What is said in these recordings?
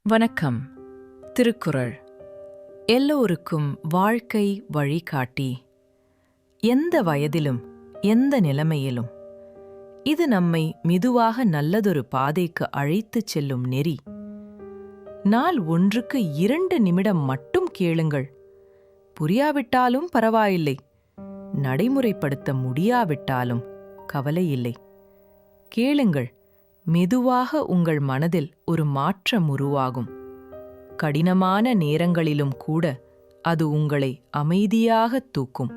வணக்கம். திருக்குறள் எல்லோருக்கும் வாழ்க்கை வழிகாட்டி. எந்த வயதிலும் எந்த நிலைமையிலும் இது நம்மை மெதுவாக நல்லதொரு பாதைக்கு அழைத்துச் செல்லும் நெறி. நாள் ஒன்றுக்கு 2 நிமிடம் மட்டும் கேளுங்கள். புரியாவிட்டாலும் பரவாயில்லை, நடைமுறைப்படுத்த முடியாவிட்டாலும் கவலையில்லை. கேளுங்கள், மெதுவாக உங்கள் மனதில் ஒரு மாற்றம் உருவாகும். கடினமான நேரங்களிலும் கூட அது உங்களை அமைதியாக தூக்கும்.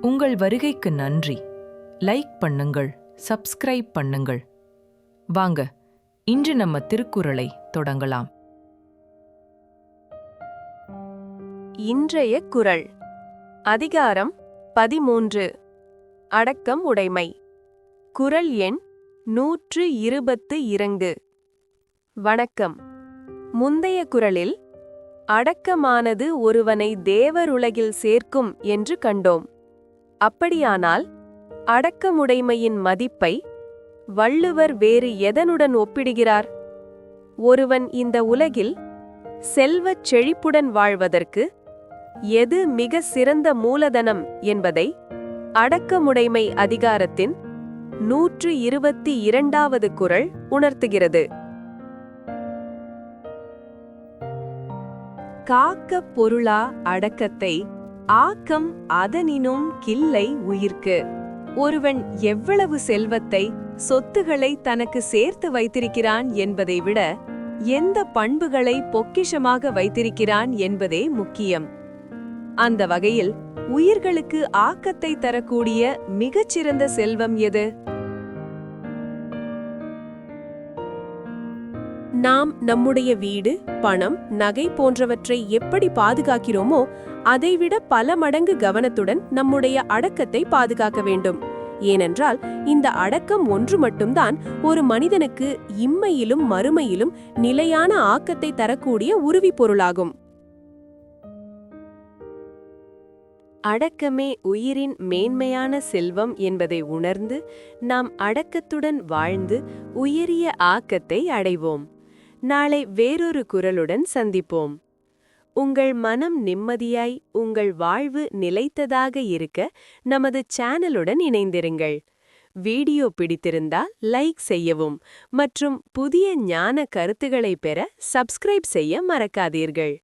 உங்கள் வருகைக்கு நன்றி. லைக் பண்ணுங்கள், சப்ஸ்கிரைப் பண்ணுங்கள். வாங்க, இன்று நம்ம திருக்குறளை தொடங்கலாம். இன்றைய குறள் அதிகாரம் 13 அடக்கம் உடைமை. குறள் எண் 122. வணக்கம். முந்தைய குறளில் அடக்கமானது ஒருவனை தேவருலகில் சேர்க்கும் என்று கண்டோம். அப்படியானால் அடக்கமுடைமையின் மதிப்பை வள்ளுவர் வேறு எதனுடன் ஒப்பிடுகிறார்? ஒருவன் இந்த உலகில் செல்வச் செழிப்புடன் வாழ்வதற்கு எது மிக சிறந்த மூலதனம் என்பதை அடக்கமுடைமை அதிகாரத்தின் 122வது குறள் உணர்த்துகிறது. காக்க பொருளா அடக்கத்தை ஆக்கம் அதனினும் கில்லை உயிர்க்கு. ஒருவன் எவ்வளவு செல்வத்தை, சொத்துகளை தனக்கு சேர்த்து வைத்திருக்கிறான் என்பதை விட எந்த பண்புகளை பொக்கிஷமாக வைத்திருக்கிறான் என்பதே முக்கியம். அந்த வகையில் உயிர்களுக்கு ஆக்கத்தை தரக்கூடிய மிகச்சிறந்த செல்வம் எது? நாம் நம்முடைய வீடு, பணம், நகை போன்றவற்றை எப்படி பாதுகாக்கிறோமோ அதைவிட பல மடங்கு கவனத்துடன் நம்முடைய அடக்கத்தை பாதுகாக்க வேண்டும். ஏனென்றால் இந்த அடக்கம் ஒன்று மட்டும்தான் ஒரு மனிதனுக்கு இம்மையிலும் மறுமையிலும் நிலையான ஆக்கத்தை தரக்கூடிய உறுதி பொருளாகும். அடக்கமே உயிரின் மேன்மையான செல்வம் என்பதை உணர்ந்து நாம் அடக்கத்துடன் வாழ்ந்து உயரிய ஆக்கத்தை அடைவோம். நாளை வேறொரு குறளுடன் சந்திப்போம். உங்கள் மனம் நிம்மதியாய், உங்கள் வாழ்வு நிலைத்ததாக இருக்க நமது சேனலுடன் இணைந்திருங்கள். வீடியோ பிடித்திருந்தால் லைக் செய்யவும் மற்றும் புதிய ஞான கருத்துக்களை பெற சப்ஸ்கிரைப் செய்ய மறக்காதீர்கள்.